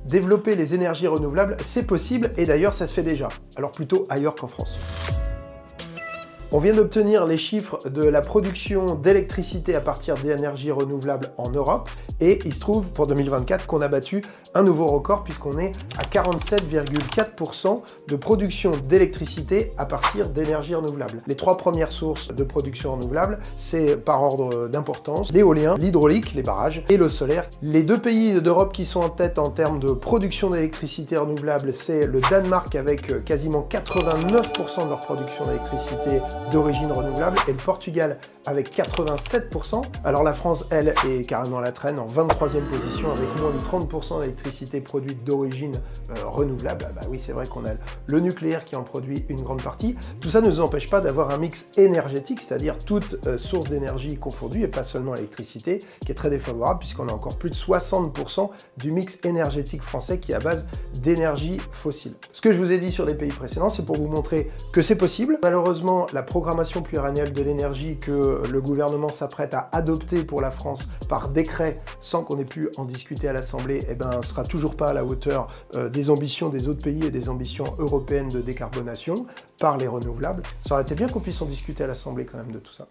développer les énergies renouvelables, c'est possible et d'ailleurs ça se fait déjà. Alors plutôt ailleurs qu'en France. On vient d'obtenir les chiffres de la production d'électricité à partir d'énergies renouvelables en Europe et il se trouve pour 2024 qu'on a battu un nouveau record puisqu'on est à 47,4% de production d'électricité à partir d'énergies renouvelables. Les trois premières sources de production renouvelable, c'est par ordre d'importance l'éolien, l'hydraulique, les barrages et le solaire. Les deux pays d'Europe qui sont en tête en termes de production d'électricité renouvelable, c'est le Danemark avec quasiment 89% de leur production d'électricité d'origine renouvelable et le Portugal avec 87%. Alors la France, elle, est carrément à la traîne en 23e position avec moins de 30% d'électricité produite d'origine renouvelable. Bah oui, c'est vrai qu'on a le nucléaire qui en produit une grande partie. Tout ça ne nous empêche pas d'avoir un mix énergétique, c'est-à-dire toute source d'énergie confondue et pas seulement l'électricité, qui est très défavorable puisqu'on a encore plus de 60% du mix énergétique français qui est à base d'énergie fossile. Ce que je vous ai dit sur les pays précédents, c'est pour vous montrer que c'est possible. Malheureusement, la programmation pluriannuelle de l'énergie que le gouvernement s'apprête à adopter pour la France par décret sans qu'on ait pu en discuter à l'Assemblée, eh ben, sera toujours pas à la hauteur des ambitions des autres pays et des ambitions européennes de décarbonation par les renouvelables. Ça aurait été bien qu'on puisse en discuter à l'Assemblée quand même de tout ça.